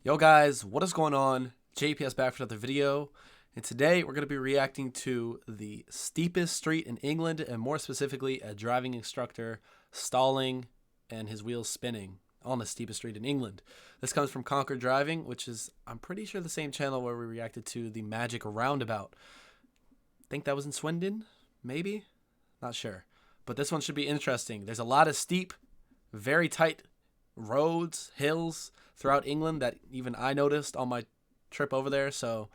Yo guys, what is going on? JPS back for another video, and today we're going to be reacting to the steepest street in England, and more specifically a driving instructor stalling and his wheels spinning on the steepest street in England. This comes from Conquer Driving, which is, I'm pretty sure, the same channel where we reacted to the Magic Roundabout. Think that was in Swindon? Maybe? Not sure. But this one should be interesting. There's a lot of steep, very tight roads, hills throughout England that even I noticed on my trip over there, so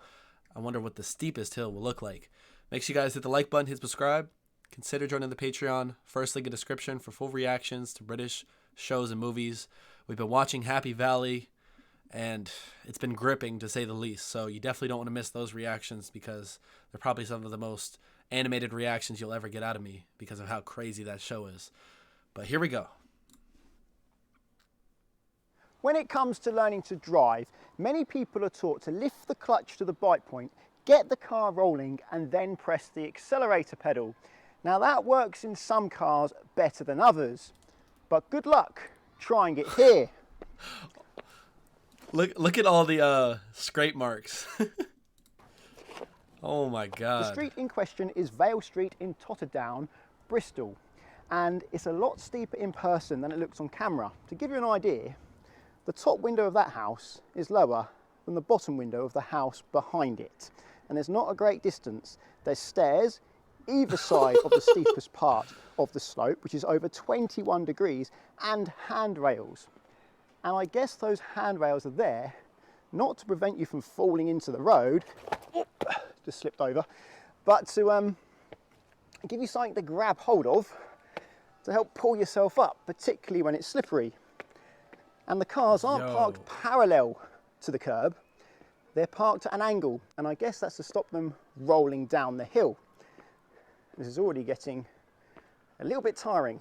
I wonder what the steepest hill will look like. Make sure you guys hit the like button, hit subscribe, consider joining the Patreon. First link in the description for full reactions to British shows and movies. We've been watching Happy Valley, and it's been gripping to say the least, so you definitely don't want to miss those reactions because they're probably some of the most animated reactions you'll ever get out of me because of how crazy that show is. But here we go. When it comes to learning to drive, many people are taught to lift the clutch to the bite point, get the car rolling, and then press the accelerator pedal. Now that works in some cars better than others, but good luck trying it here. Look at all the scrape marks. Oh my God. The street in question is Vale Street in Totterdown, Bristol, and it's a lot steeper in person than it looks on camera. To give you an idea, the top window of that house is lower than the bottom window of the house behind it. And there's not a great distance. There's stairs either side of the steepest part of the slope, which is over 21 degrees, and handrails. And I guess those handrails are there not to prevent you from falling into the road, just slipped over, but to give you something to grab hold of to help pull yourself up, particularly when it's slippery. And the cars aren't parked parallel to the curb, they're parked at an angle, and I guess that's to stop them rolling down the hill. This is already getting a little bit tiring.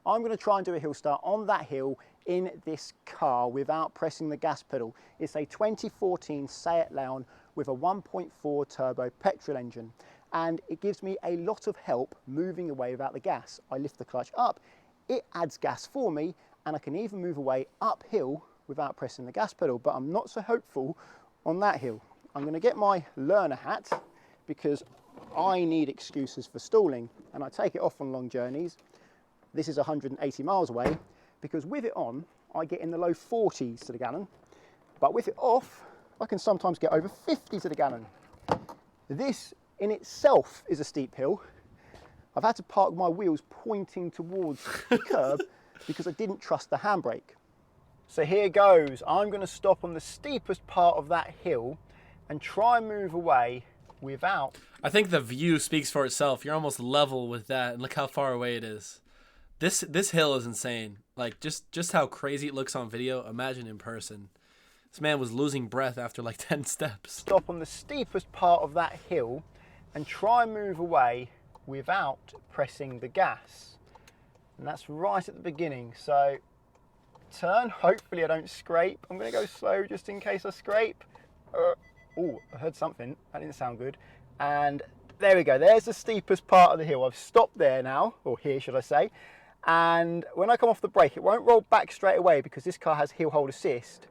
I'm going to try and do a hill start on that hill in this car without pressing the gas pedal. It's a 2014 Seat Leon with a 1.4 turbo petrol engine, and it gives me a lot of help moving away without the gas. I lift the clutch up, it adds gas for me, and I can even move away uphill without pressing the gas pedal, but I'm not so hopeful on that hill. I'm going to get my learner hat because I need excuses for stalling, and I take it off on long journeys. This is 180 miles away because with it on, I get in the low 40s to the gallon, but with it off, I can sometimes get over 50 to the gallon. This in itself is a steep hill. I've had to park my wheels pointing towards the curb because I didn't trust the handbrake. So here goes. I'm going to stop on the steepest part of that hill and try and move away without... I think the view speaks for itself. You're almost level with that, and look how far away it is. This hill is insane. Like, just how crazy it looks on video, imagine in person. This man was losing breath after like 10 steps. Stop on the steepest part of that hill and try and move away without pressing the gas. And that's right at the beginning. So turn, hopefully I don't scrape. I'm going to go slow just in case I scrape. Oh, I heard something. That didn't sound good. And there we go. There's the steepest part of the hill. I've stopped there now, or here should I say. And when I come off the brake, it won't roll back straight away because this car has hill hold assist.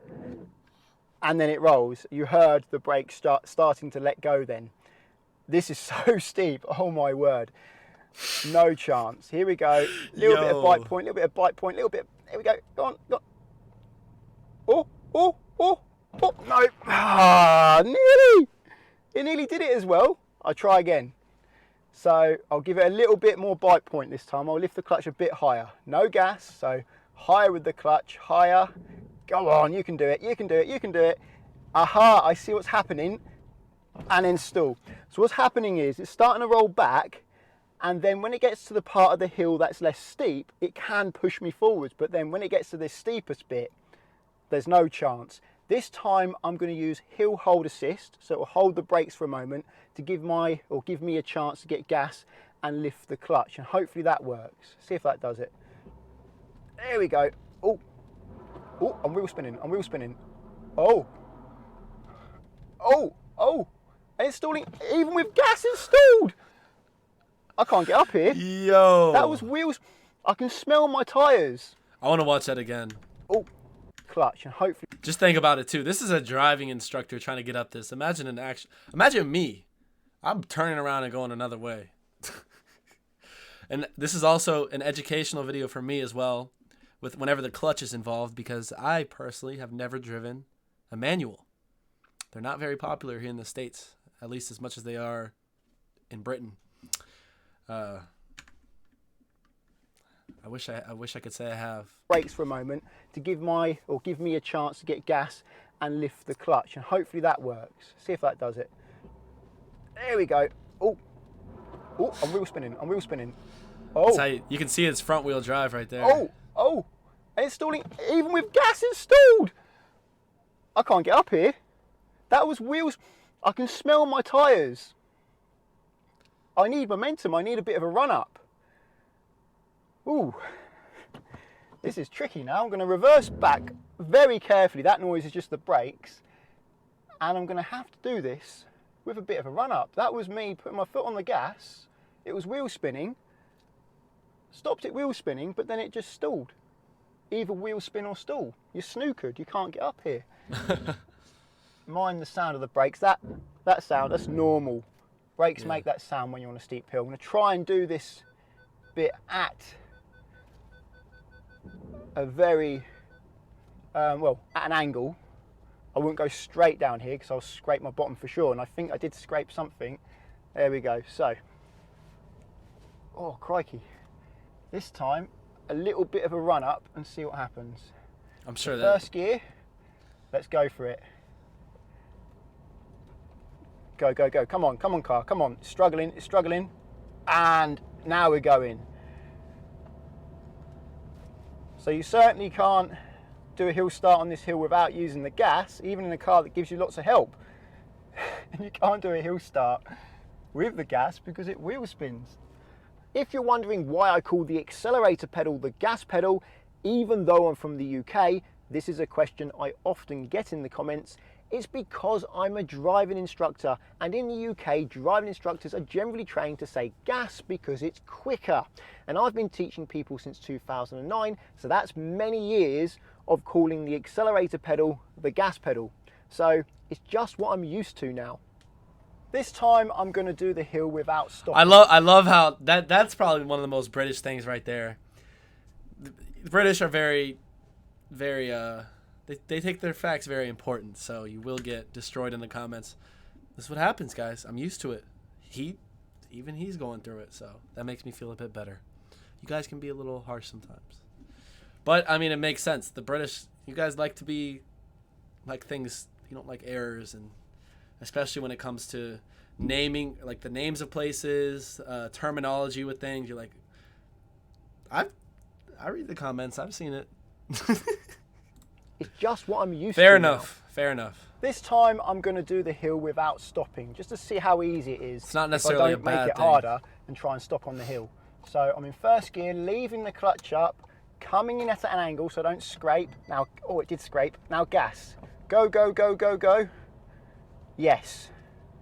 And then it rolls. You heard the brake starting to let go then. This is so steep. Oh my word. No chance. Here we go. Little bit of bite point, little bit of bite point, little bit. Here we go. Go on, go on. Oh, no. Ah, nearly. It nearly did it as well. I'll try again. So I'll give it a little bit more bite point this time. I'll lift the clutch a bit higher. No gas, so higher with the clutch, higher. Go on, you can do it, you can do it, you can do it. Aha, I see what's happening. And then stall. So what's happening is it's starting to roll back, and then when it gets to the part of the hill that's less steep, it can push me forwards, but then when it gets to this steepest bit, there's no chance. This time I'm going to use hill hold assist, so it will hold the brakes for a moment to give me a chance to get gas and lift the clutch, and hopefully that works. See if that does it. There we go. Oh, I'm wheel spinning, I'm wheel spinning. Oh, and it's stalling, even with gas installed. I can't get up here. Yo. That was wheels. I can smell my tyres. I want to watch that again. Oh, clutch and hopefully... Just think about it too. This is a driving instructor trying to get up this. Imagine me. I'm turning around and going another way. And this is also an educational video for me as well, with whenever the clutch is involved, because I personally have never driven a manual. They're not very popular here in the States, at least as much as they are in Britain. I wish I could say I have. Brakes for a moment to give me a chance to get gas and lift the clutch, and hopefully that works. See if that does it. There we go. Oh, I'm wheel spinning. Oh, You can see it's front wheel drive right there. Oh, and it's stalling. Even with gas, it's stalled. I can't get up here. That was wheels. I can smell my tyres. I need momentum. I need a bit of a run up. Ooh, this is tricky now. I'm going to reverse back very carefully. That noise is just the brakes. And I'm going to have to do this with a bit of a run up. That was me putting my foot on the gas. It was wheel spinning. Stopped it wheel spinning, but then it just stalled. Either wheel spin or stall. You're snookered. You can't get up here. Mind the sound of the brakes. That sound, that's normal. Brakes make that sound when you're on a steep hill. I'm going to try and do this bit at a very, at an angle. I won't go straight down here because I'll scrape my bottom for sure. And I think I did scrape something. There we go. So, oh crikey. This time, a little bit of a run up and see what happens. I'm sure that... First gear, let's go for it. Go, go, go. Come on car, come on. It's struggling. And now we're going. So you certainly can't do a hill start on this hill without using the gas, even in a car that gives you lots of help. And you can't do a hill start with the gas because it wheel spins. If you're wondering why I call the accelerator pedal the gas pedal, even though I'm from the UK, this is a question I often get in the comments. It's because I'm a driving instructor, and in the UK, driving instructors are generally trained to say gas because it's quicker. And I've been teaching people since 2009, so that's many years of calling the accelerator pedal the gas pedal. So it's just what I'm used to now. This time I'm going to do the hill without stopping. I love how that's probably one of the most British things right there. The British are very they take their facts very important, so you will get destroyed in the comments. This is what happens, guys. I'm used to it. Even he's going through it, so that makes me feel a bit better. You guys can be a little harsh sometimes. But I mean, it makes sense. The British, you guys like to be like things, you don't like errors, and especially when it comes to naming, like the names of places, terminology with things. You're like, I read the comments. I've seen it. It's just what I'm used to. Fair enough. This time I'm going to do the hill without stopping, just to see how easy it is. It's not necessarily a bad thing. If I don't make it harder and try and stop on the hill. So I'm in first gear, leaving the clutch up, coming in at an angle so I don't scrape. Now, oh, it did scrape. Now gas. Go, go, go, go, go. Yes,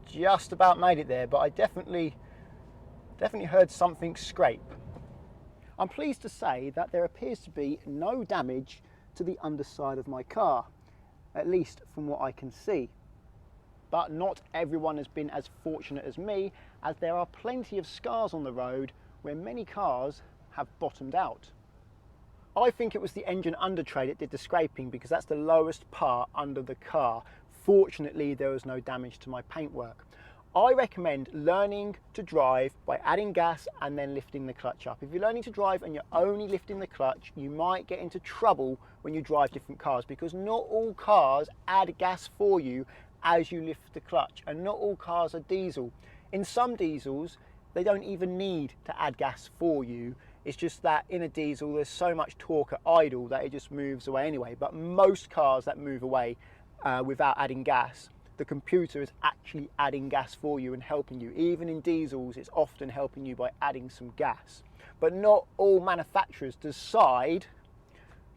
just about made it there, but I definitely heard something scrape. I'm pleased to say that there appears to be no damage to the underside of my car, at least from what I can see. But not everyone has been as fortunate as me, as there are plenty of scars on the road where many cars have bottomed out. I think it was the engine under tray that did the scraping because that's the lowest part under the car. Fortunately, there was no damage to my paintwork. I recommend learning to drive by adding gas and then lifting the clutch up. If you're learning to drive and you're only lifting the clutch, you might get into trouble when you drive different cars because not all cars add gas for you as you lift the clutch, and not all cars are diesel. In some diesels, they don't even need to add gas for you. It's just that in a diesel, there's so much torque at idle that it just moves away anyway. But most cars that move away without adding gas, the computer is actually adding gas for you and helping you. Even in diesels, it's often helping you by adding some gas. But not all manufacturers decide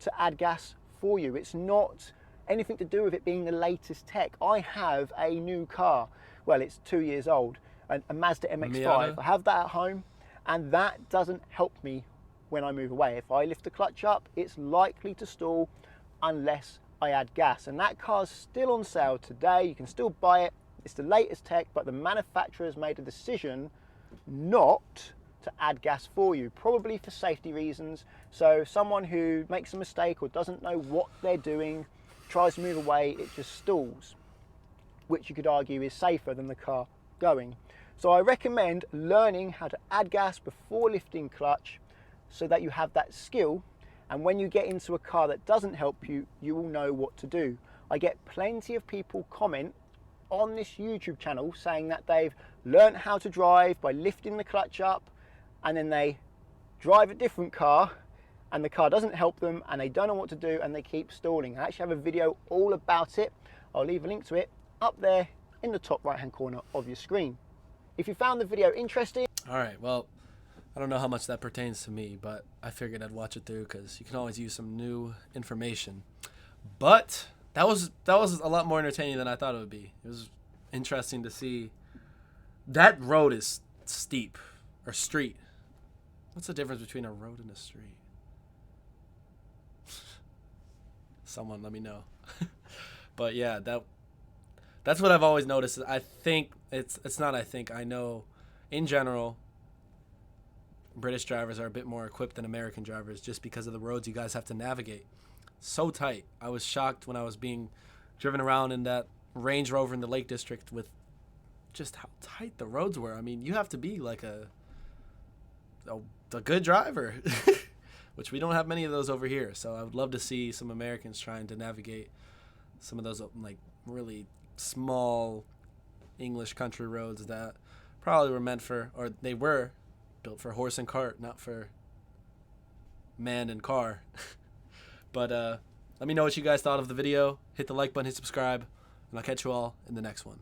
to add gas for you. It's not anything to do with it being the latest tech. I have a new car. Well, it's 2 years old, a Mazda MX-5. I have that at home, and that doesn't help me when I move away. If I lift the clutch up, it's likely to stall unless I add gas. And that car's still on sale today. You can still buy it. It's the latest tech, but the manufacturer has made a decision not to add gas for you, probably for safety reasons. So someone who makes a mistake or doesn't know what they're doing, tries to move away, it just stalls, which you could argue is safer than the car going. So I recommend learning how to add gas before lifting clutch so that you have that skill, and when you get into a car that doesn't help you, you will know what to do. I get plenty of people comment on this YouTube channel saying that they've learned how to drive by lifting the clutch up, and then they drive a different car and the car doesn't help them and they don't know what to do and they keep stalling. I actually have a video all about it. I'll leave a link to it up there in the top right hand corner of your screen. If you found the video interesting... All right, well, I don't know how much that pertains to me, but I figured I'd watch it through because you can always use some new information. But that was a lot more entertaining than I thought it would be. It was interesting to see. That road is steep, or street. What's the difference between a road and a street? Someone let me know. But yeah, that's what I've always noticed. I think it's not I think, I know in general British drivers are a bit more equipped than American drivers just because of the roads you guys have to navigate. So tight. I was shocked when I was being driven around in that Range Rover in the Lake District with just how tight the roads were. I mean, you have to be like a good driver, which we don't have many of those over here. So I would love to see some Americans trying to navigate some of those like really small English country roads that probably were meant for, or they were built for horse and cart, not for man and car. But let me know what you guys thought of the video. Hit the like button, hit subscribe, and I'll catch you all in the next one.